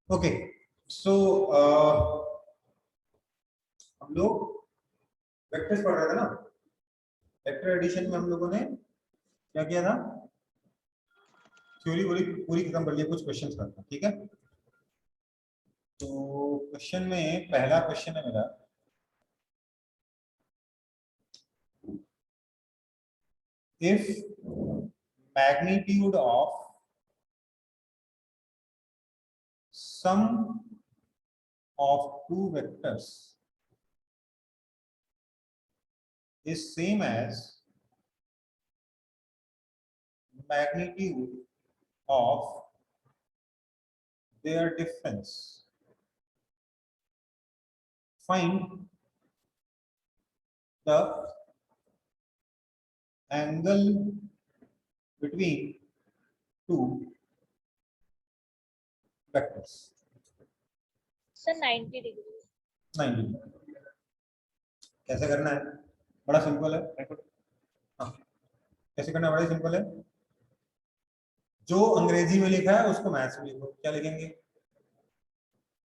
Okay so हम लोग vectors पढ़ रहे थे ना। वेक्टर एडिशन में हम लोगों ने क्या किया था, थ्योरी पूरी पूरी खत्म कर लिया, कुछ क्वेश्चंस करना, ठीक है। तो क्वेश्चन में पहला क्वेश्चन है मेरा, if magnitude of sum of two vectors is same as magnitude of their difference. Find the angle between two vectors. Sir 90 degree. 90। कैसे करना है? बड़ा सिंपल है। हाँ, कैसे करना है? बड़ा सिंपल है। जो अंग्रेजी में लिखा है उसको मैथ्स में लिखो। क्या लिखेंगे?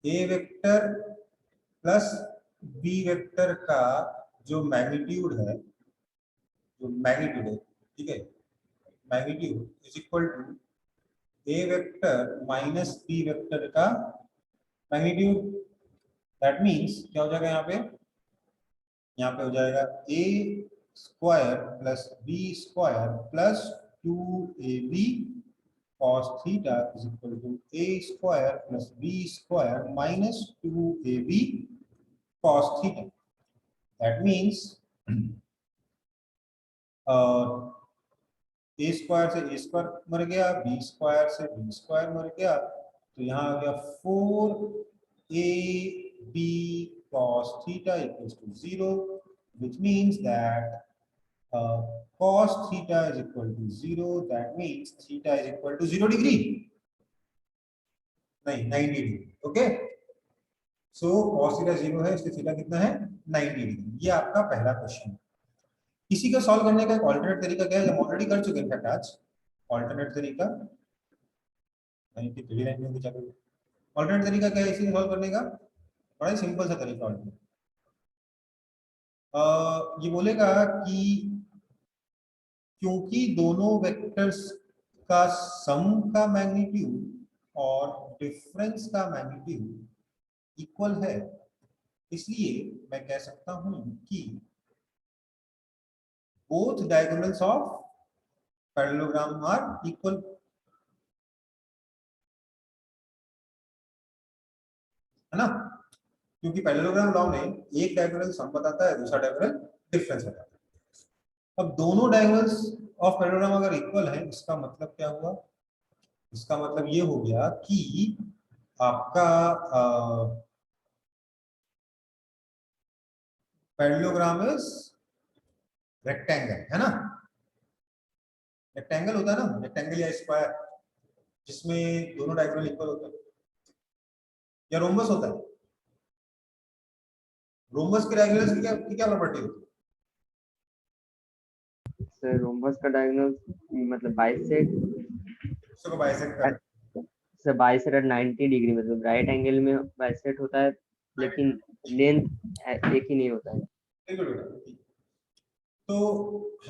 A vector plus B vector का जो मैग्नीट्यूड है, ठीक है, magnitude is equal to A vector minus B vector का मैग्नीट्यूड। दैट मीन्स क्या हो जाएगा यहाँ पे? यहाँ पे हो जाएगा A square plus B square plus 2ab cos theta is equal to A square plus B square minus 2ab cos theta. That means A square से ए स्क्वायर मर गया, बी स्क्वायर से बी स्क्वायर मर गया, तो यहाँ आ गया 4ab cos theta equals to 0, which means that cos theta is equal to 0. That means theta is equal to 0 degree. नहीं, 90 डिग्री। ओके, सो cos थीटा 0 है, इसलिए थीटा कितना है? 90 डिग्री। ये आपका पहला क्वेश्चन है। इसी का सॉल्व करने का एक ऑल्टरनेट तरीका क्या है, हम ऑलरेडी कर चुके हैं आज। ऑल्टरनेट तरीका नहीं कि थ्री लाइन में भी चलो। ऑल्टरनेट तरीका क्या है इसी सॉल्व करने का? बड़ा ही सिंपल सा तरीका ऑल्टरनेट। ये बोलेगा कि क्योंकि दोनों वेक्टर्स का सम का मैग्नीट्यूड और डिफरेंस का मैग्नीट्यूड इक्वल है, इसलिए मैं कह सकता हूं कि both diagonals of parallelogram are equal। है ना? क्योंकि पैरेललोग्राम लॉ में एक डायगोनल सम बताता है, दूसरा डायगोनल डिफरेंस बताता है। अब दोनों डायगोनल्स ऑफ पैरेललोग्राम अगर इक्वल है, इसका मतलब क्या हुआ? इसका मतलब ये हो गया कि आपका पैरेललोग्राम इज रेक्टेंगल, है ना? रेक्टेंगल होता है ना, रेक्टेंगल या स्क्वायर जिसमें दोनों डायगोनल इक्वल होते हैं, या रोम्बस होता है। रोम्बस के डायगोनल्स की क्या प्रॉपर्टी होती है? सर रोम्बस का डायगोनल मतलब बाइसेक्ट, उसको बाइसेक्ट कर। सर बाइसेक्ट 90 डिग्री, मतलब राइट एंगल में बाइसेक्ट होता है, लेकिन लेंथ एक ही नहीं होता है। बिल्कुल बेटा। तो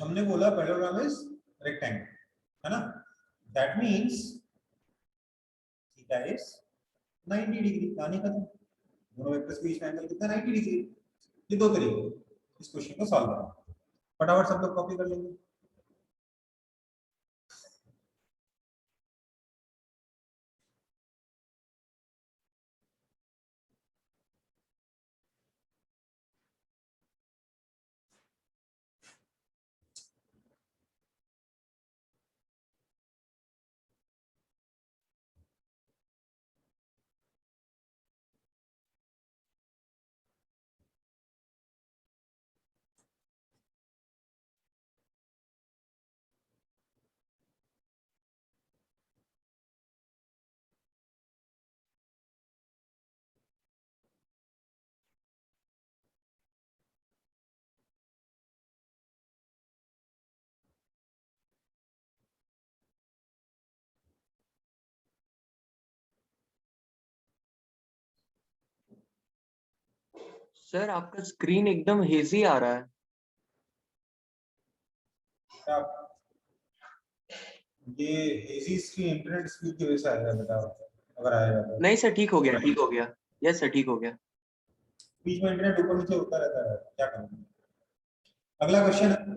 हमने बोला पैरेललोग्राम इज रेक्टेंगल, है ना? That means theta is 90 degree. कहानी खत्म। दोनों वेक्टर्स के बीच में एंगल कितना? 90 डिग्री। ये दो तरीके इस क्वेश्चन को सॉल्व करना। फटाफट सब लोग कॉपी कर लेंगे। सर आपका स्क्रीन एकदम हेजी आ रहा है। क्या ये हेजी स्क्रीन इंटरनेट स्पीड की वजह से आएगा बेटा, अगर आएगा तो। नहीं सर, ठीक हो गया, ठीक हो गया। यस सर, ठीक हो गया। बीच में इंटरनेट ऊपर नीचे होता रहता है, क्या करें। अगला क्वेश्चन है,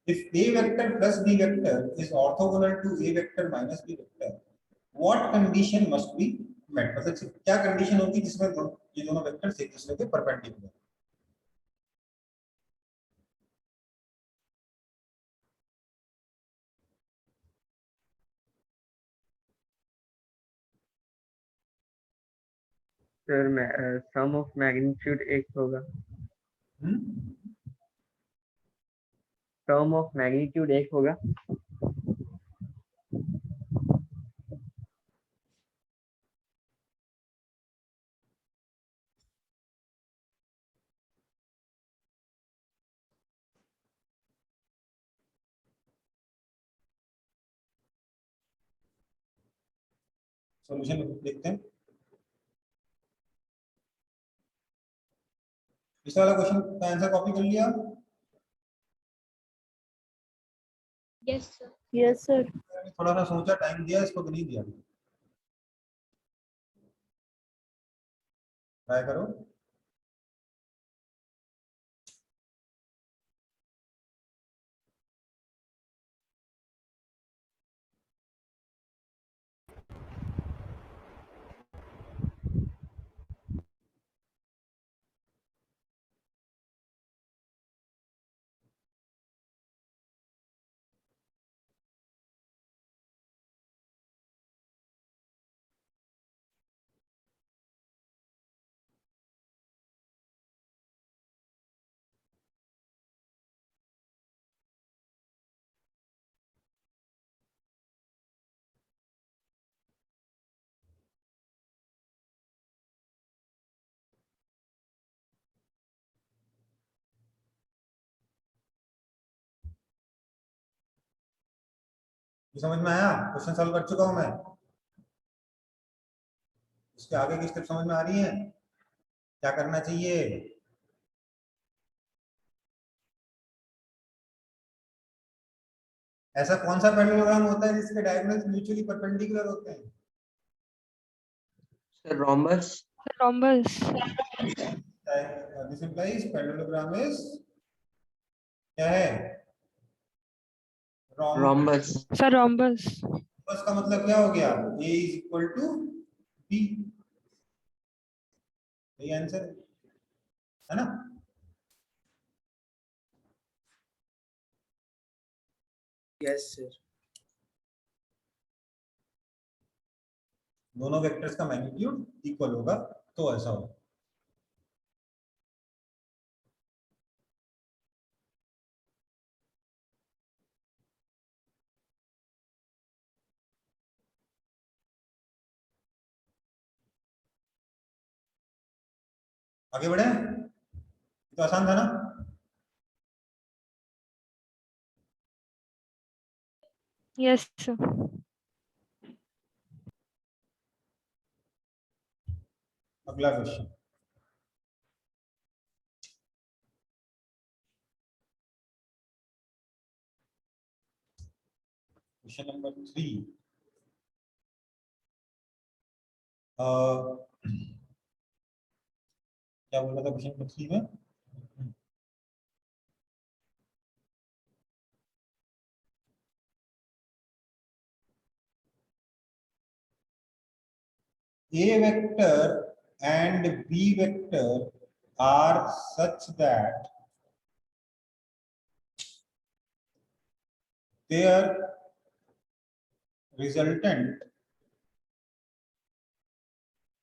if a vector plus b vector is orthogonal to a vector minus b vector, what condition must be met? मतलब क्या कंडीशन होगी जिसमें ये दोनों वेक्टर्स एक दूसरे के perpendicular. Sir sum of magnitude एक होगा, सम ऑफ मैग्नीट्यूड एक होगा। सॉल्यूशन देखते हैं। इस वाला क्वेश्चन का आंसर कॉपी कर लिया। Yes, sir. Yes, sir. थोड़ा सा सोचा, टाइम दिया, इसको तो नहीं दिया। ट्राई करो। ये समझ में आया? क्वेश्चन सॉल्व कर चुका हूं मैं। इसके आगे की स्टेप समझ में आ रही है? क्या करना चाहिए? ऐसा कौन सा पैरेललोग्राम होता है जिसके डायगोनल्स म्यूचुअली परपेंडिकुलर होते हैं? Sir rhombus. Rhombus. This implies parallelogram is क्या है? रोम्बस। Sir, rhombus. बस का मतलब क्या हो गया? A is equal to B। यही आंसर है ना? Yes sir. दोनों वेक्टर्स का मैग्नीट्यूड इक्वल होगा तो ऐसा होगा। आगे बढ़े? ये तो आसान था ना? Yes, sir. अगला क्वेश्चन, क्वेश्चन नंबर 3। क्या बोल रहा था क्वेश्चन नंबर 3 में? A vector and B vector are such that their resultant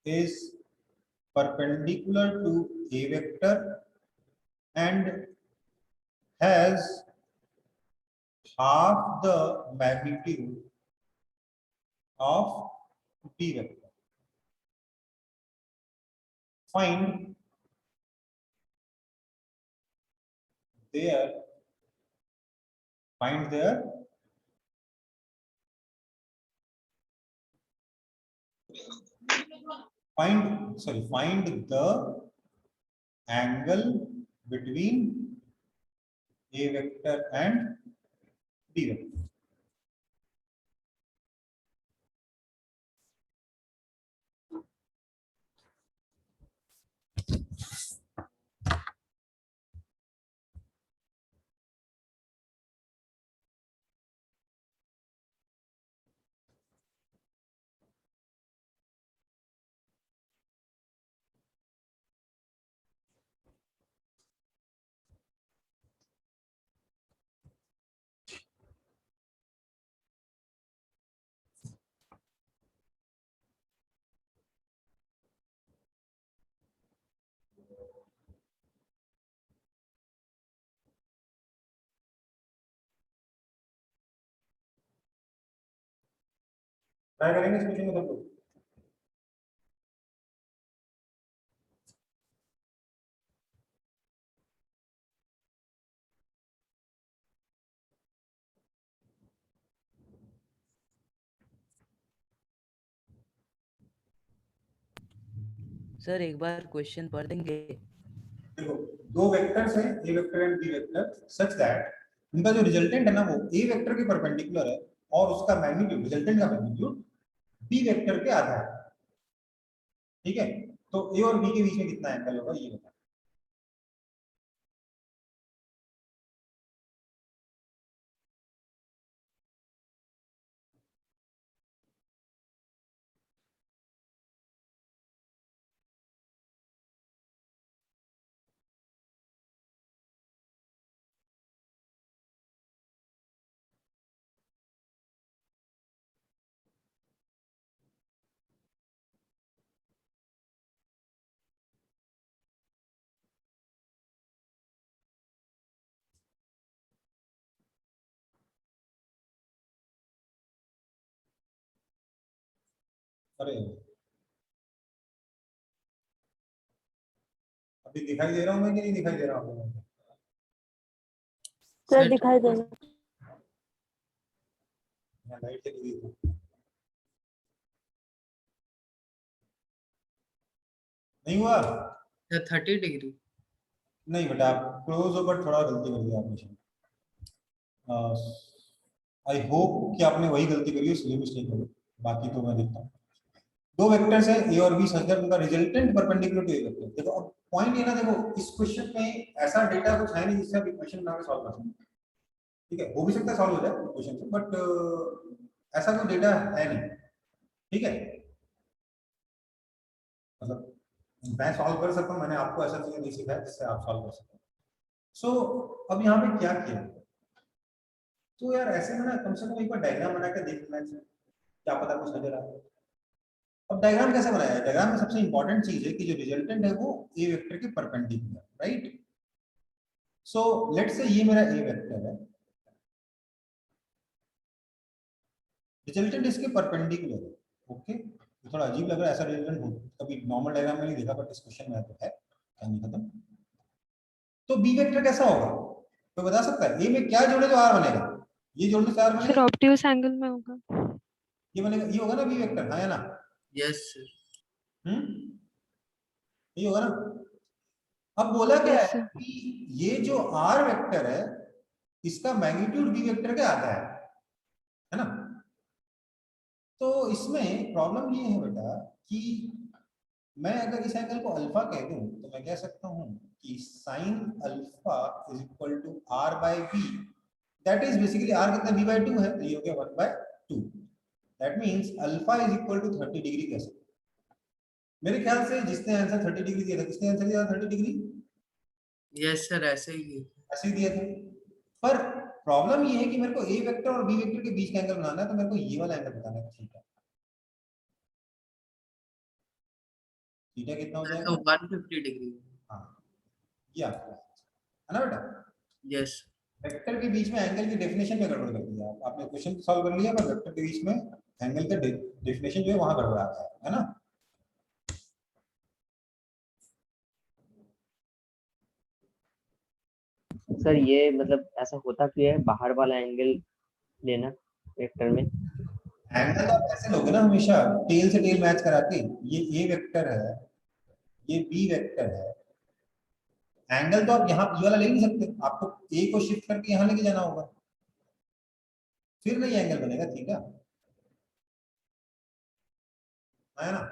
is perpendicular to A vector and has half the magnitude of B vector. Find their find their find the angle between A vector and B vector. Try करेंगे इस question को सब लोग। Sir एक बार question पढ़ देंगे? देखो दो वेक्टर्स हैं A vector and B vector such that उनका जो रिजल्टेंट है ना वो ए वेक्टर के परपेंडिकुलर है और उसका मैग्नीट्यूड रिजल्टेंट का मैग्नीट्यूड बी वेक्टर के आधा है। ठीक है, तो ए और बी के बीच में कितना एंगल होगा ये बताओ। अरे अभी दिखाई दे रहा हूँ मैं कि नहीं दिखाई दे रहा हूँ? सर दिखाई देगा। लाइट चली गई थी। नहीं हुआ? 30 डिग्री। नहीं बेटा आप क्लोज हो बट थोड़ा गलती कर दिया आपने। आई होप कि आपने वही गलती करी है इसलिए मिस्टेक करी, बाकी तो मैं देखता हूँ। दो वेक्टर्स है ए और बी सच दैट उनका resultant perpendicular to A vector. देखो अब पॉइंट ये ना, देखो इस क्वेश्चन में ऐसा डेटा कुछ है नहीं जिससे आप इक्वेशन बना के सॉल्व कर सकते। ठीक है, हो भी सकता है सॉल्व हो जाए क्वेश्चन से, बट ऐसा कोई डेटा है नहीं। ठीक है, मतलब मैं सॉल्व कर सकता हूँ, मैंने आपको ऐसा चीजें नहीं सिखाया जिससे आप सॉल्व कर सकते हैं। सो अब यहाँ पे क्या किया, तो यार ऐसे में ना कम से कम एक बार डायग्राम बना के देख लेना चाहिए, क्या पता कुछ नजर आए। अब डायग्राम कैसे बनाया है? डायग्राम में सबसे इंपॉर्टेंट चीज है कि जो रिजल्टेंट है वो ए वेक्टर के perpendicular, right? So let's say ये मेरा ए वेक्टर है, रिजल्टेंट इसके परपेंडिकुलर है। ओके, थोड़ा अजीब लग रहा है, ऐसा रिजल्टेंट हो कभी नॉर्मल डायग्राम में नहीं देखा, बट इस क्वेश्चन में तो है, क्या नहीं खत्म। तो बी वेक्टर कैसा होगा तो बता सकता है? ए में क्या जोड़े तो आर बनेगा, ये जोड़ने से आर सर बनेगा, ऑब्ट्यूस एंगल में होगा। ये बनेगा, ये होगा ना बी वेक्टर, हाँ या ना? Yes sir. ये होगा ना? अब बोला क्या यस है सर। कि ये जो आर वेक्टर है इसका मैग्नीट्यूड बी वेक्टर के आधा है ना? तो इसमें प्रॉब्लम ये है बेटा कि मैं अगर इस एंगल को अल्फा कह दूं तो मैं कह सकता हूं कि sine alpha is equal to R by B, that is basically R कितना बी बाय 2 है, तो ये हो गया 1 by 2। That means alpha is equal to 30 degree कह सकते। मेरे ख्याल से जिसने आंसर 30 डिग्री दिया था, किसने आंसर दिया था 30 डिग्री? यस सर ऐसे ही है। ऐसे ही दिए थे। पर प्रॉब्लम ये है कि मेरे को ए वेक्टर और बी वेक्टर के बीच का एंगल बनाना है, तो मेरे को ये वाला एंगल बताना है। थीटा कितना हो जाएगा? तो 150 डिग्री। हाँ, ये आपका है ना बेटा? यस। वेक्टर के बीच में एंगल की डेफिनेशन में गड़बड़ कर दिया आपने। क्वेश्चन सॉल्व कर लिया पर वेक्टर के बीच में एंगल का डेफिनेशन जो है वहां गड़बड़ाता है ना? सर ये मतलब ऐसा होता क्यों है, बाहर वाला एंगल लेना वेक्टर में? एंगल आप ऐसे लोगे ना हमेशा टेल से टेल मैच करा के, ये ए वेक्टर है, ये बी वेक्टर है, एंगल तो आप यहाँ ये वाला ले नहीं सकते, आपको ए को शिफ्ट करके यहाँ लेके जाना होगा, फिर नहीं एंगल बनेगा थीटा, है ना। हाँ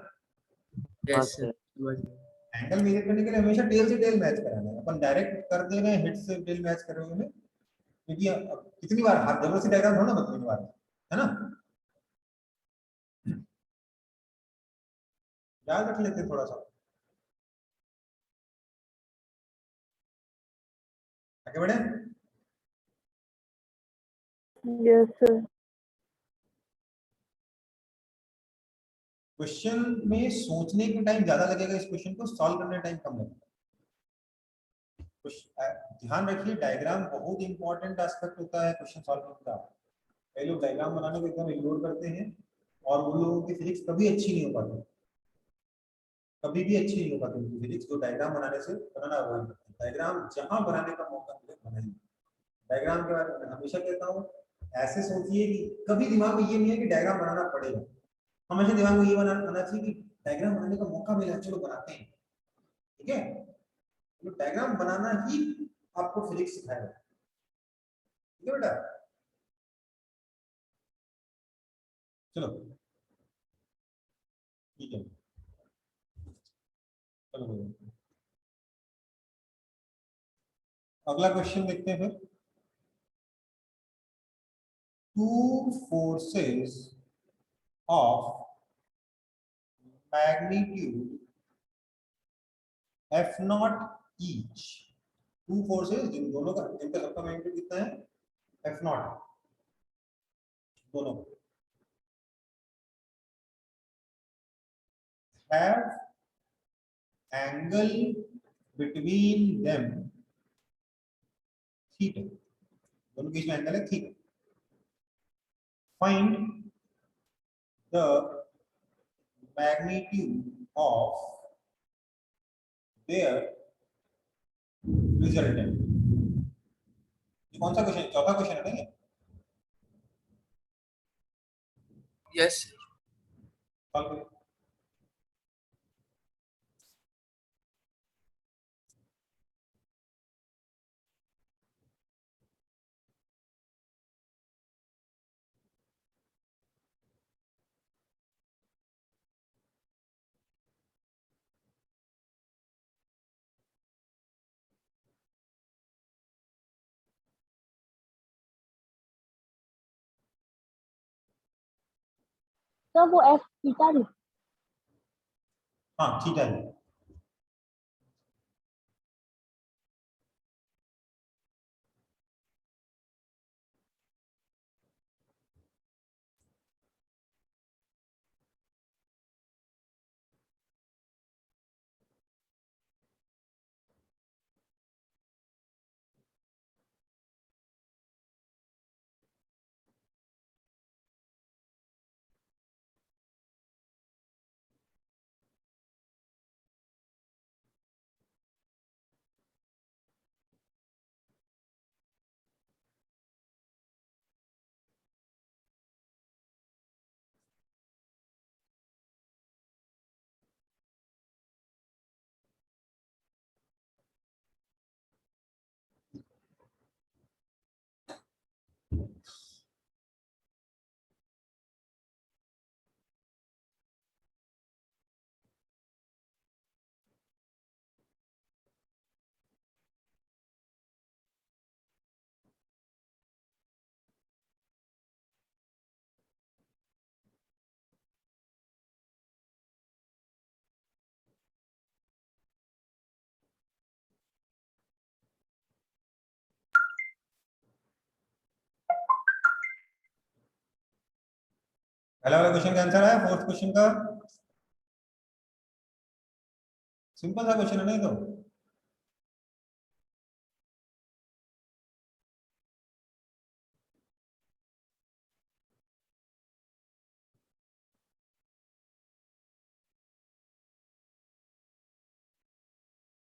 यस सर। सर, समझ गया। एंगल मेजर करने के लिए हमेशा टेल से टेल मैच कराना है, अपन डायरेक्ट कर दे रहे हैं हेड से टेल मैच कर रहे हैं, क्योंकि अब कितनी बार हाथ जबरदस्ती डायग्राम थोड़ा ना बदलने वाला है ना, याद रख लेते थोड़ा सा। आगे बढ़े। Yes, sir. क्वेश्चन में सोचने का टाइम ज्यादा लगेगा, इस क्वेश्चन को सॉल्व करने का टाइम कम लगेगा। ध्यान रखिए, डायग्राम बहुत इंपॉर्टेंट एस्पेक्ट होता है क्वेश्चन सॉल्विंग का। कई लोग डायग्राम बनाने को एकदम इग्नोर करते हैं, और उन लोगों की फिजिक्स कभी अच्छी नहीं हो पाती, कभी भी अच्छी नहीं हो पाती उनकी फिजिक्स, जो डायग्राम बनाने से बनाना अवॉइड करते हैं। डायग्राम जहां बनाने का मौका मिले बनाइए। डायग्राम के बारे में हमेशा कहता हूँ, ऐसे सोचिए कि कभी दिमाग में ये नहीं है कि डायग्राम बनाना पड़ेगा, हमेशा दिमाग में ये आना चाहिए कि डायग्राम बनाने का मौका मिला, चलो बनाते हैं, ठीक है। तो डायग्राम बनाना ही आपको फिजिक्स सिखाएगा, ठीक है बेटा। चलो ठीक है, चलो अगला क्वेश्चन देखते हैं फिर। Two forces of magnitude F naught each, two forces जिन दोनों का, जिनका सबका मैग्नीट्यूड कितना है, एफ नॉट, दोनों have angle between them theta, दोनों के बीच में एंगल है theta. Find the magnitude of there resultant. ये कौन सा क्वेश्चन, चौथा क्वेश्चन है ना ये। यस सॉल्व करिए। तो वो एफ थीटा भी। हाँ थीटा है। पहला वाला क्वेश्चन का आंसर आया, फोर्थ क्वेश्चन का। सिंपल सा क्वेश्चन है नहीं तो।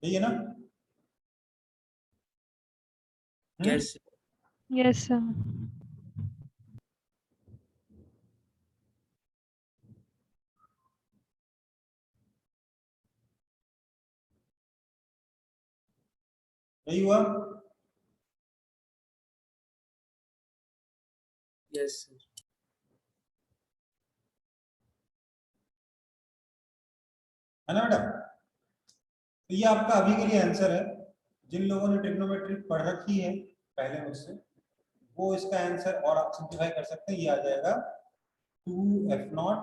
यही है ना। Yes Yes, sir. सही हुआ? Yes, sir. है ना बेटा? तो ये आपका अभी के लिए आंसर है। जिन लोगों ने ट्रिग्नोमेट्री पढ़ रखी है पहले मुझसे, वो इसका आंसर और आप सिंप्लीफाई कर सकते हैं। ये आ जाएगा 2f0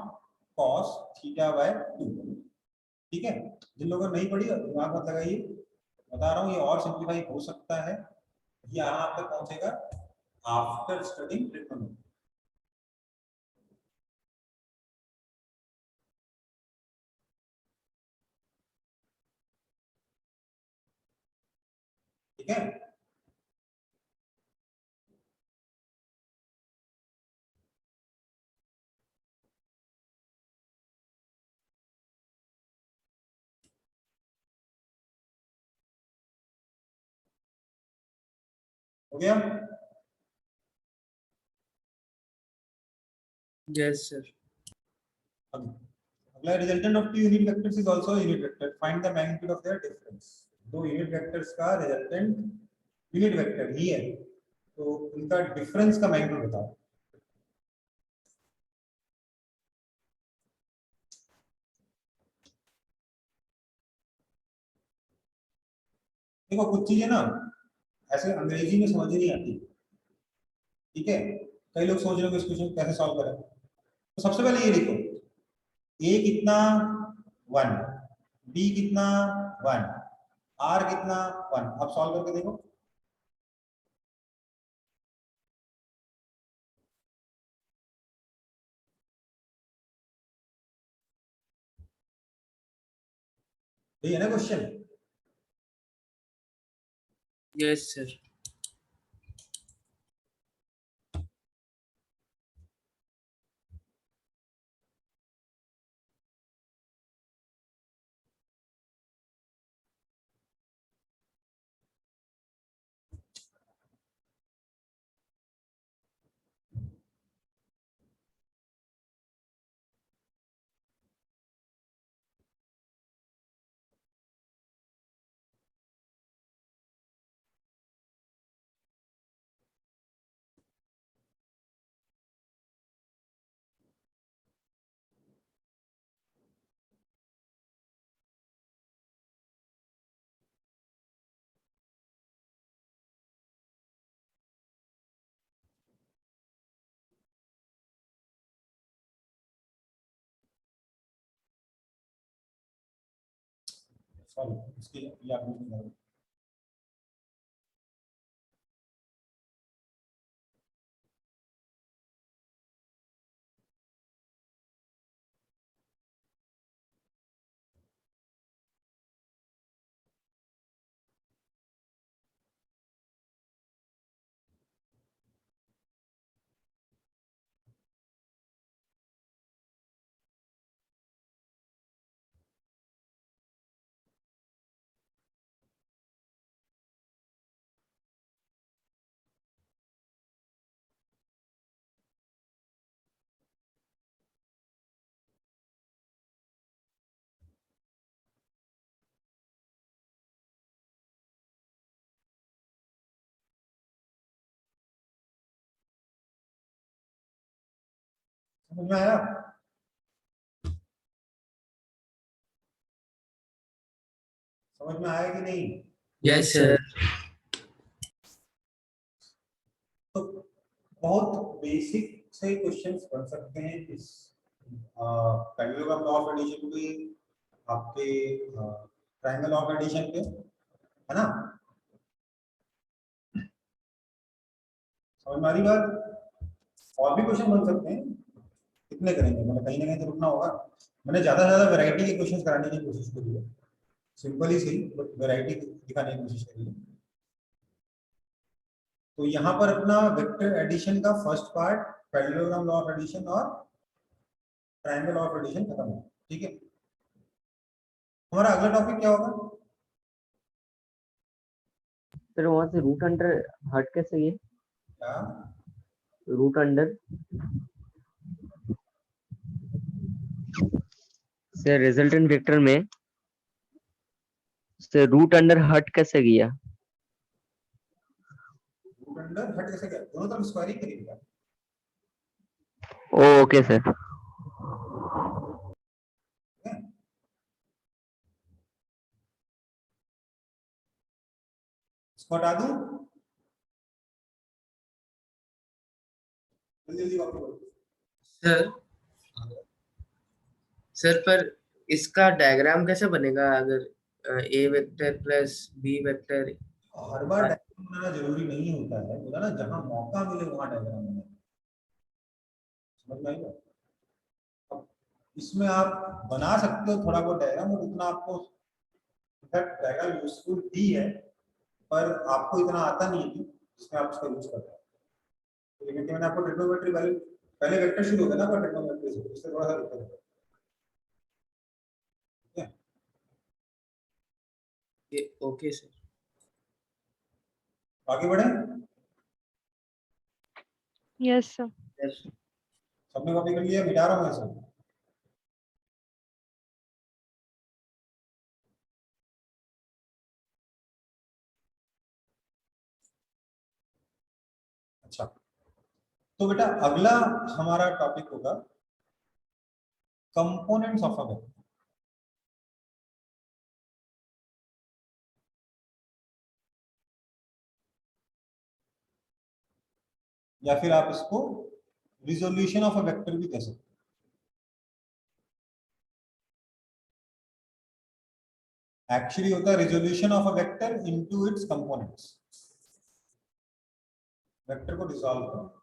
cos θ/2। ठीक है, जिन लोगों ने नहीं पढ़ी दिमाग मत लगाइए, बता रहा हूँ ये और सिंप्लीफाई हो सकता है। ये यहाँ तक पहुंचेगा आफ्टर स्टडिंग ट्रिग्नोमेट्री। ठीक है, हो गया? Yes, sir. अगला resultant of two unit vectors is also unit vector, find the magnitude of their difference. दो यूनिट वेक्टर्स का रिजल्टेंट यूनिट वेक्टर ही है, तो उनका डिफरेंस का मैग्नीट्यूड बताओ। देखो कुछ चीजें ना ऐसे अंग्रेजी में समझ नहीं आती। ठीक है, कई लोग सोच रहे हो इस क्वेश्चन कैसे सॉल्व करें। तो सबसे पहले ये लिखो, ए कितना 1, बी कितना 1, आर कितना 1। अब सॉल्व करके देखो। ये है ना क्वेश्चन? Yes, sir. सॉल्व इसके लिए आप नहीं करोगे। समझ में आया? समझ में आया कि नहीं? Yes, sir. तो बहुत बेसिक से क्वेश्चंस बन सकते हैं इस पैरेललोग्राम लॉ ऑफ एडिशन पे, आपके ट्रायंगल लॉ ऑफ एडिशन पे, है ना? समझ में आ रही बात? और भी क्वेश्चन बन सकते हैं, कितने करेंगे, मतलब कहीं ना कहीं तो रुकना होगा। मैंने ज्यादा से ज्यादा वैरायटी के क्वेश्चंस कराने की कोशिश करी है, सिंपल ही सही बट वैरायटी दिखाने की कोशिश करी है। तो यहाँ पर अपना वेक्टर एडिशन का first part, parallelogram law of addition और ट्रायंगल लॉ ऑफ एडिशन खत्म है। ठीक है, हमारा अगला टॉपिक क्या होगा? फिर वहां से रूट अंडर हट कैसे ये क्या? रूट अंडर से रिजल्टेंट वेक्टर में से रूट अंडर हट कैसे गया? रूट अंडर हट कैसे गया, दोनों तरफ स्क्वायर ही करेगा। Okay sir. इसको हटा दूं, जल्दी जल्दी वापस बोलो। सर सर पर इसका डायग्राम कैसे बनेगा अगर ए वेक्टर प्लस बी वेक्टर? हर बार डायग्राम बनाना जरूरी नहीं होता है, बोला ना जहां मौका मिले वहां डायग्राम बनाना, समझ में आई बात? अब इसमें आप बना सकते हो थोड़ा बहुत डायग्राम, और उतना आपको डायग्राम यूजफुल भी है, पर आपको इतना आता नहीं है जिसमें आप उसका यूज करते हैं। तो लेकिन मैंने आपको ट्रिग्नोमेट्री पहले वेक्टर शुरू हो गया ना, पर ट्रिग्नोमेट्री से इससे थोड़ा सा दिक्कत है। ये ओके सर। आगे बढ़े, Yes, sir. यस सबने कॉपी कर लिया, मिटा रहा हूँ ऐसे। अच्छा, तो बेटा अगला हमारा टॉपिक होगा कंपोनेंट्स ऑफ अ वेक्टर। या फिर आप इसको रिजोल्यूशन ऑफ अ वेक्टर भी कह सकते हैं। एक्चुअली होता है resolution of a vector into its components, vector को रिजॉल्व करना।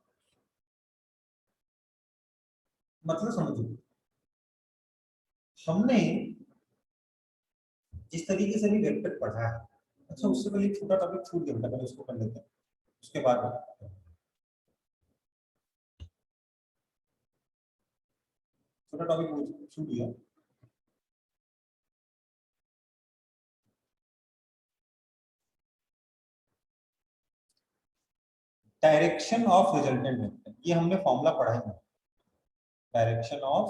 मतलब समझिए, हमने जिस तरीके से भी वेक्टर पढ़ा है, अच्छा उससे पहले एक छोटा टॉपिक छूट गया, पहले उसको कर लेते हैं, उसके बाद छोटा टॉपिक छूट गया। डायरेक्शन ऑफ रिजल्टेंट वेक्टर, ये हमने फॉर्मूला पढ़ा है। डायरेक्शन ऑफ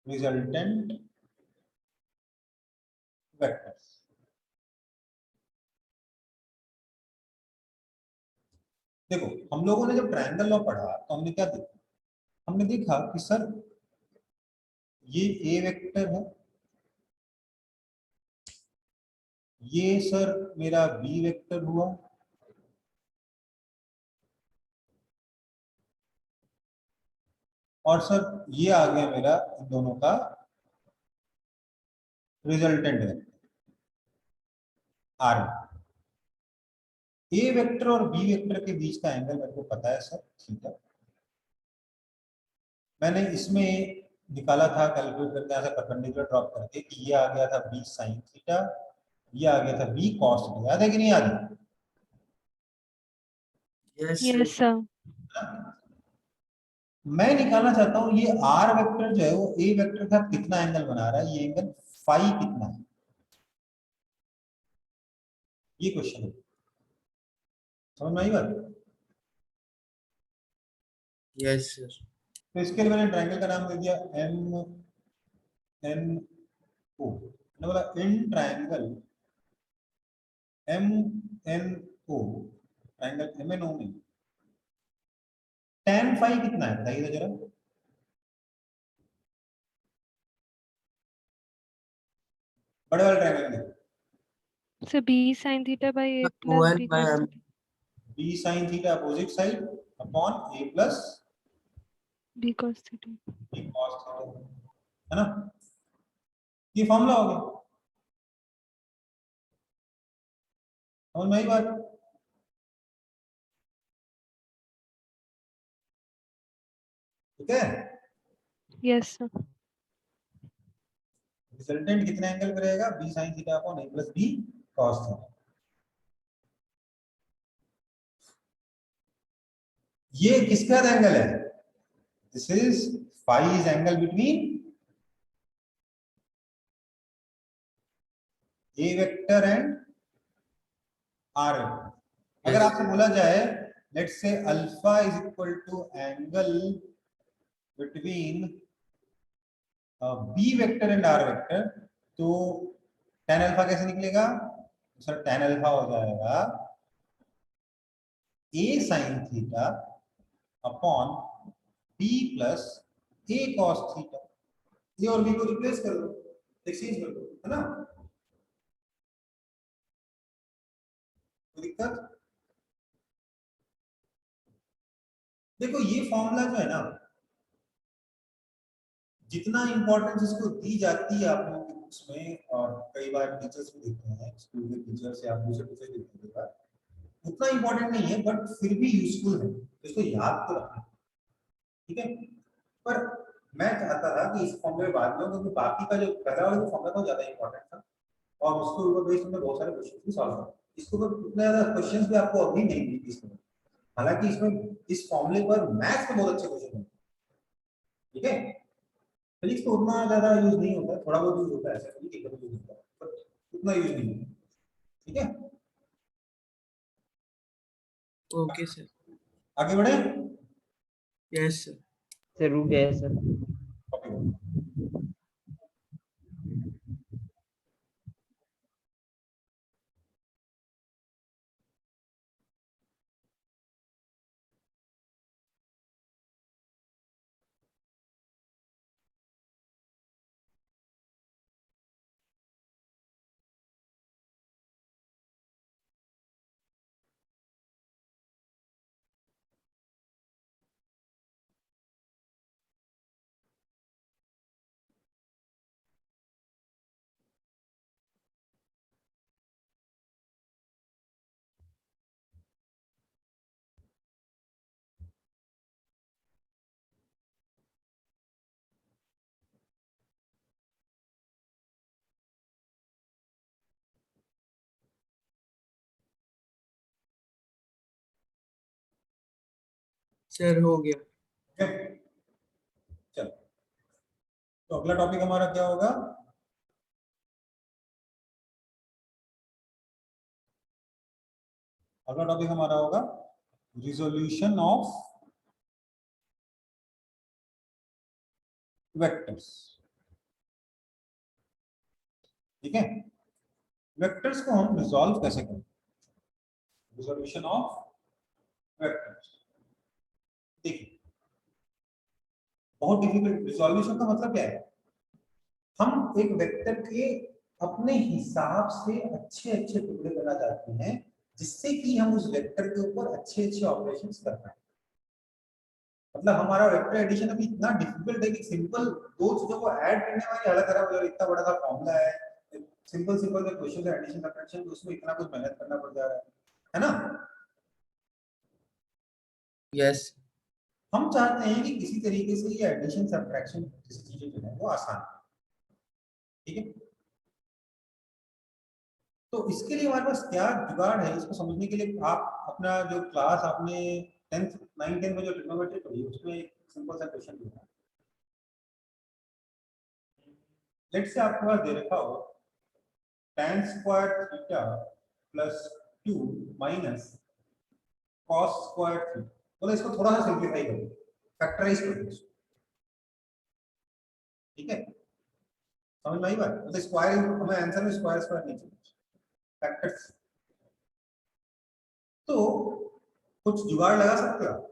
रिजल्टेंट वेक्टर, देखो हम लोगों ने जब ट्रायंगल लॉ पढ़ा तो हमने क्या देखा, हमने देखा कि सर ये ए वेक्टर है, ये सर मेरा बी वेक्टर हुआ, और सर ये आ गया मेरा इन दोनों का resultant vector R. A vector और बी वेक्टर के बीच का एंगल मेरे को पता है सर, ठीक है। मैंने इसमें निकाला था कैलकुलेट करके, ऐसा परपेंडिकुलर ड्रॉप करके कि ये आ गया था बी साइन थीटा, ये आ गया था बी कॉस थीटा, याद है कि नहीं याद है? Yes Yes, sir. मैं निकालना चाहता हूं ये आर वेक्टर जो है वो ए वेक्टर का कितना एंगल बना रहा है, ये एंगल फाई कितना है, ये क्वेश्चन है। समझ में आई बात? Yes sir. तो इसके लिए मैंने ट्रायंगल का नाम दे दिया एम एन ओ, मैंने बोला in triangle M N O, triangle M N O में tan फाई कितना है बताइए जरा। बड़े वाले ट्रायंगल में So B sin theta by A plus one B by cos M. theta. b sin theta opposite side upon a plus B cos theta. b cos theta, है ना? ये फॉर्मूला हो गया, समझ में आई बात? ठीक है, Yes, sir. रिजल्टेंट कितने एंगल पे रहेगा, b sin theta upon a plus b cos theta. ये किसका एंगल है, this is phi is angle between a vector and r vector. अगर आपसे बोला जाए let's say alpha is equal to angle between b vector and r vector, तो tan alpha कैसे निकलेगा सर, tan अल्फा हो जाएगा a sin theta upon b plus a cos theta. ए और बी को रिप्लेस कर दो, एक्सचेंज कर दो, है ना? कोई दिक्कत? देखो ये फॉर्मूला जो है ना, जितना इंपॉर्टेंस इसको दी जाती है आप लोगों की बुक्स में, और कई बार टीचर्स भी देते हैं, स्कूल के टीचर्स या दूसरे टीचर देते हैं, उतना इंपॉर्टेंट नहीं है, बट फिर भी यूजफुल है, तो इसको याद तो रखना, ठीक है? पर मैं चाहता था कि इस फॉर्मूले बाद में, क्योंकि बाकी का जो पहला वाला जो फॉर्मूला था ज्यादा इंपॉर्टेंट था, और उसके ऊपर बेस्ड हमने बहुत सारे क्वेश्चन भी सॉल्व किए। इसके ऊपर उतने ज्यादा क्वेश्चंस भी आपको अभी नहीं मिलेंगे इसमें, हालांकि इसमें इस फॉर्मूले पर मैथ्स के बहुत अच्छे क्वेश्चन हैं, ठीक है? फिजिक्स तो उतना ज्यादा यूज नहीं होता है, थोड़ा बहुत यूज होता है, ऐसा नहीं कि कभी यूज होता है, पर उतना यूज नहीं होता, ठीक है? Okay sir. आगे बढ़े? Yes sir. सर रूट है सर। सर हो गया। चलो, तो अगला टॉपिक हमारा क्या होगा? अगला टॉपिक हमारा होगा रिजोल्यूशन ऑफ वेक्टर्स, ठीक है? वेक्टर्स को हम रिजॉल्व कैसे करें? रिजोल्यूशन ऑफ वेक्टर्स, देखिए बहुत डिफिकल्ट। रिजोल्यूशन का मतलब क्या है? हम एक वेक्टर के अपने हिसाब से अच्छे अच्छे टुकड़े बना चाहते हैं, जिससे कि हम उस वेक्टर के ऊपर अच्छे अच्छे ऑपरेशंस कर पाए। मतलब हमारा वेक्टर एडिशन अभी इतना डिफिकल्ट है कि सिंपल दो चीजों को ऐड करने वाली हालत खराब हो, इतना बड़ा सा फॉर्मूला है, सिंपल सिंपल से क्वेश्चन है, एडिशन सब्ट्रैक्शन, तो उसमें इतना कुछ मेहनत करना पड़ जा रहा है ना? यस। हम चाहते हैं कि किसी तरीके से ये एडिशन सब्ट्रैक्शन जैसी चीजें जो है वो आसान है, ठीक है? तो इसके लिए हमारे पास क्या जुगाड़ है, इसको समझने के लिए आप अपना जो क्लास आपने 10th 9 10 में जो ट्रिग्नोमेट्री पढ़ी उसमें एक सिंपल सा क्वेश्चन दिया है। लेट्स से आपके पास दे रखा हो tan square theta plus 2 minus cos square theta, तो इसको थोड़ा सा सिंपलीफाई करो, फैक्टराइज कर दो, ठीक है? समझ में आई बात? मतलब स्क्वायर, हमें आंसर में स्क्वायर स्क्वायर नहीं चाहिए, फैक्टर्स। तो कुछ जुगाड़ लगा सकते हो आप?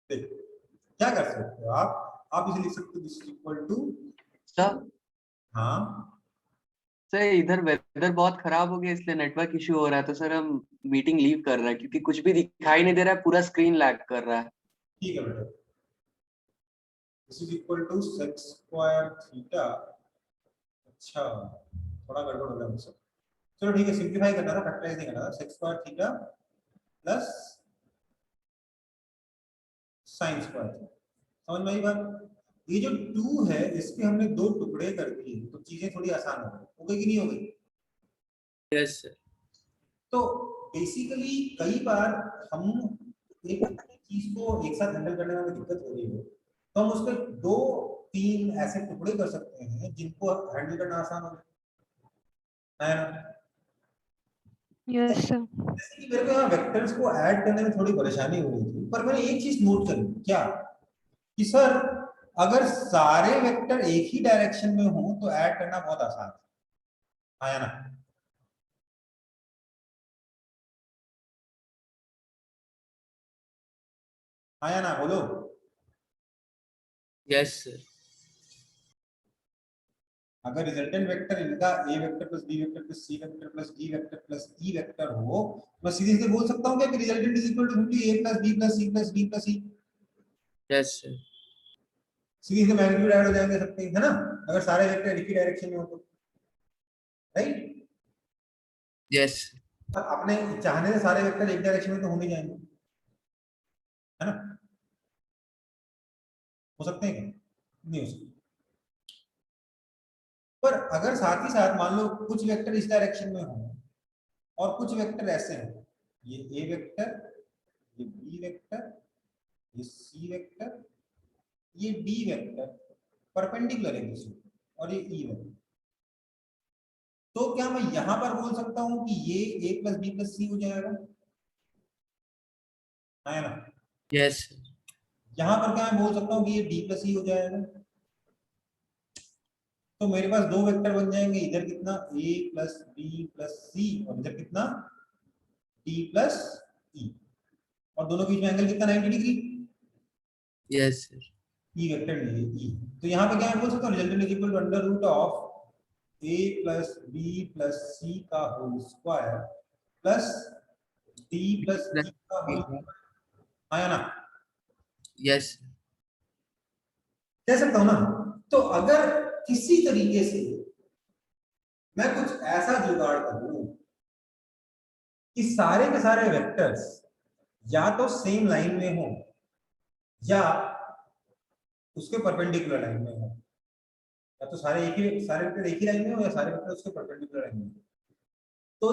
देखो क्या कर सकते हो आप इसे लिख सकते हो, this is equal to, sir हाँ सर इधर वेदर बहुत खराब हो गया इसलिए नेटवर्क इशू हो रहा है, तो सर हम मीटिंग लीव कर रहे हैं क्योंकि कुछ भी दिखाई नहीं दे रहा है, पूरा स्क्रीन लैग कर रहा है। ठीक है बेटा, this is equal to sec square theta, अच्छा थोड़ा गड़बड़ हो गया मुझसे, चलो ठीक है, सिंपलीफाई करना था, फैक्टराइज नहीं करना था, sec square theta plus sine square theta. समझ में आई बात? ये जो 2 है इसके हमने दो टुकड़े कर दिए, तो चीजें थोड़ी आसान हो गई कि नहीं हो गई? Yes sir. तो बेसिकली कई बार हम एक चीज को एक साथ हैंडल करने में हमें दिक्कत हो रही हो, तो हम उसके 2 3 ऐसे टुकड़े कर सकते हैं जिनको हैंडल करना आसान हो जाए, है ना? Yes, sir. जैसे कि मेरे को यहाँ वेक्टर्स को ऐड करने में थोड़ी परेशानी हो रही थी, पर मैंने एक चीज नोट करी, क्या कि सर अगर सारे वेक्टर एक ही डायरेक्शन में हो तो ऐड करना बहुत आसान है, आया ना? आया ना, बोलो। Yes sir. अगर रिजल्टेंट वेक्टर इनका A vector plus B vector plus C vector plus D vector plus E vector हो, तो मैं सीधे सीधे बोल सकता हूँ क्या कि resultant is equal to simply A plus B plus C plus D plus E. Yes sir. सीधे सीधे मैग्नीट्यूड ऐड हो जाएंगे सबके, है ना, अगर सारे वेक्टर एक ही डायरेक्शन में हो तो, राइट? यस। अपने चाहने से सारे वेक्टर एक डायरेक्शन में तो हो नहीं जाएंगे, है ना? हो सकते हैं क्या? नहीं हो सकते। पर अगर साथ ही साथ मान लो कुछ वेक्टर इस डायरेक्शन में हो और कुछ वेक्टर ऐसे हो, ये ए वेक्टर, ये बी वेक्टर, ये सी वेक्टर, ये डी वेक्टर परपेंडिकुलर है किसी और ये ई वेक्टर, तो क्या मैं यहां पर बोल सकता हूं कि ये ए प्लस बी प्लस सी हो जाएगा, है ना? यस। यहां पर क्या मैं बोल सकता हूं कि ये डी प्लस ई हो जाएगा? तो मेरे पास दो वेक्टर बन जाएंगे, इधर कितना ए प्लस बी प्लस सी और इधर कितना डी प्लस ई, और दोनों के बीच में एंगल कितना 90 degree. Yes sir. E vector लिए ई, तो यहाँ पे क्या मैं बोल सकता हूँ resultant is equal to under root of A plus B plus C का whole square plus D plus E का होल स्क्वायर, आया ना? यस। कह सकता हूँ ना? तो अगर किसी तरीके से मैं कुछ ऐसा जुगाड़ करूं कि सारे के सारे वेक्टर्स या तो सेम लाइन में हो या उसके परपेंडिकुलर लाइन में हो, या तो सारे वेक्टर एक ही लाइन में हो या सारे वेक्टर उसके परपेंडिकुलर लाइन में हो, तो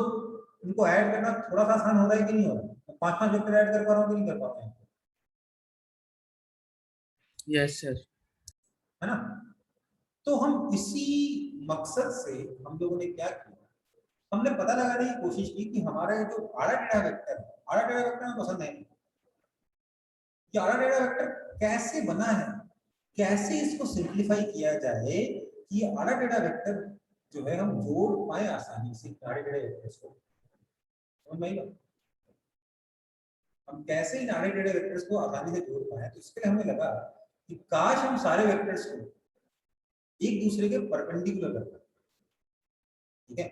इनको ऐड करना थोड़ा सा आसान हो रहा है कि नहीं हो रहा? तो 5-5 वेक्टर ऐड कर पा रहा हूँ कि नहीं कर पा रहा हूँ? Yes sir. है ना? तो हम इसी मकसद से हम लोगों ने क्या किया, हमने पता लगाने की कोशिश की कि हमारा जो आड़ा टेढ़ा वेक्टर है, आड़ा टेढ़ा वेक्टर हमें पसंद है, कि आड़ा टेढ़ा वेक्टर कैसे बना है, कैसे इसको सिंप्लीफाई किया जाए कि ये आड़ा टेढ़ा वेक्टर जो है हम जोड़ पाए आसानी से आड़े टेढ़े वेक्टर्स को। समझ में आई बात? हम कैसे इन आड़े टेढ़े वेक्टर्स को आसानी से जोड़ पाए, तो इसके लिए हमें लगा कि काश हम सारे वेक्टर्स को एक दूसरे के परपेंडिकुलर कर पाए, ठीक है,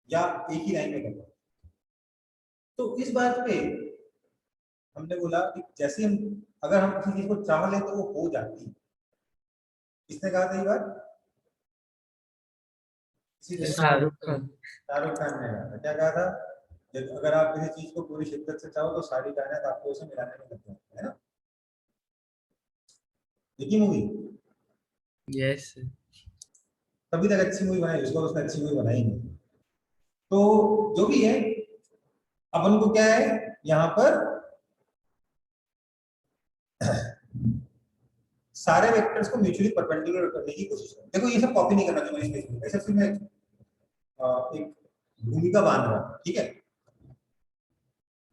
या एक ही लाइन में कर पाए। तो इस बात पे हमने बोला कि जैसे हम अगर हम किसी चीज को चाह लें तो वो हो जाती है। किसने कहा था ये बात? शाहरुख खान। शाहरुख खान ने कहा था। क्या कहा था? जब अगर आप किसी चीज को पूरी शिद्दत से चाहो तो सारी कायनात आपको उसे मिलाने में लग जाती है ना? देखिए मूवी, यस। तभी तक अच्छी मूवी बनाई, उसको उसने अच्छी मूवी बनाई नहीं। तो जो भी है, अपन को क्या है यहाँ पर सारे वेक्टर्स को म्यूचुअली परपेंडिकुलर करने की कोशिश करें। देखो ये सब कॉपी नहीं करना जो मैंने स्पेस में, ऐसे सिर्फ मैं एक भूमिका बांध रहा हूं, ठीक है?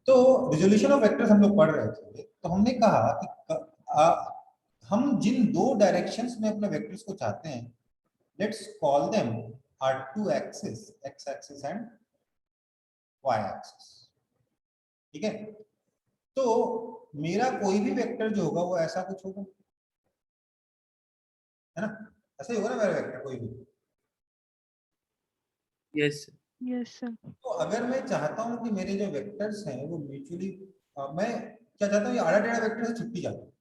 तो रिजोल्यूशन ऑफ वेक्टर्स हम लोग पढ़ रहे थे, तो हमने कहा कि हम जिन दो डायरेक्शंस में अपने वेक्टर्स को चाहते हैं, let's call them R two axis, X axis and Y axis, ठीक है? तो मेरा कोई भी वेक्टर जो होगा वो ऐसा कुछ होगा, है ना? ऐसा ही होगा ना मेरा वेक्टर कोई भी। यस। Yes, sir. तो अगर मैं चाहता हूं कि मेरे जो वेक्टर्स हैं वो म्यूचुअली, मैं क्या चाहता हूँ ये आड़ा टेढ़ा वेक्टर से छुट्टी जाता हूँ,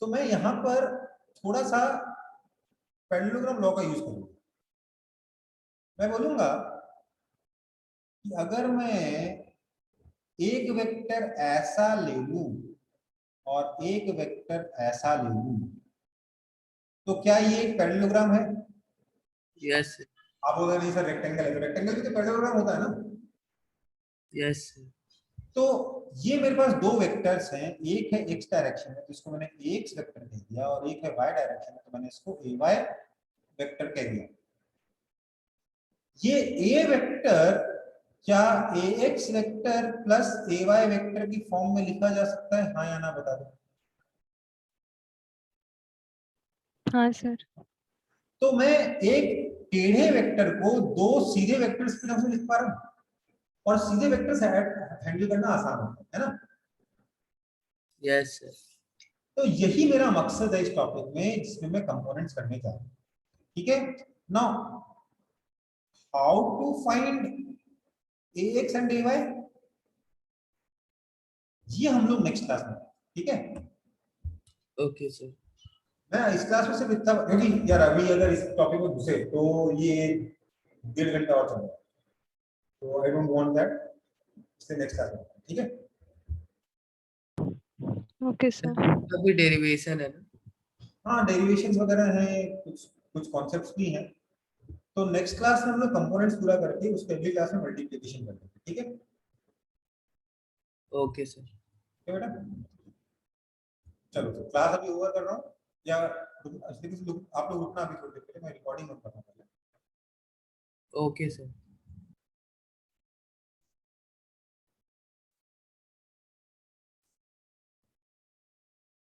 तो मैं यहाँ पर थोड़ा सा पेंडुलम लॉ का यूज करूंगा। मैं बोलूंगा कि अगर मैं एक वेक्टर ऐसा ले लूं और एक वेक्टर ऐसा ले लूं, तो क्या ये एक पैरेललोग्राम है? यस। आप बोल रहे नहीं सर रेक्टेंगल है, तो रेक्टेंगल भी तो पैरेललोग्राम होता है ना? यस। तो ये मेरे पास दो वेक्टर्स हैं, एक है x डायरेक्शन में तो इसको मैंने ax वेक्टर कह दिया, और एक है y डायरेक्शन में तो मैंने इसको ay वेक्टर कह दिया। ये a वेक्टर क्या ax vector plus ay vector की फॉर्म में लिखा जा सकता है, हाँ या ना बता दो। हाँ सर। तो मैं एक टेढ़े वेक्टर को दो सीधे वेक्टर्स की तरफ से लिख पा रहा हूं, और सीधे वेक्टर्स हैंडल करना आसान होता है ना। Yes sir. तो यही मेरा मकसद है इस टॉपिक में, जिसमें मैं कंपोनेंट्स करने जा रहा हूं। ठीक है, now how to find ax and ay, ये हम लोग नेक्स्ट क्लास में, ठीक है। Okay sir. मैं इस क्लास में सिर्फ इतना, क्योंकि यार अभी अगर इस टॉपिक में घुसे तो ये 1.5 घंटा और चलेगा, तो आई डोंट वांट दैट, इसलिए नेक्स्ट क्लास में, ठीक है। Okay sir. अभी डेरिवेशन है ना। हाँ, डेरिवेशंस वगैरह हैं, कुछ कुछ कॉन्सेप्ट्स भी हैं। तो नेक्स्ट क्लास में हम लोग कंपोनेंट्स पूरा करके उसके अगली क्लास में मल्टीप्लिकेशन करेंगे, ठीक है। Okay sir. ठीक है बेटा, चलो तो क्लास अभी ओवर कर रहा हूँ, या आप लोग रुकना अभी थोड़ी देर के लिए, मैं रिकॉर्डिंग कर रहा हूँ पहले। Okay sir.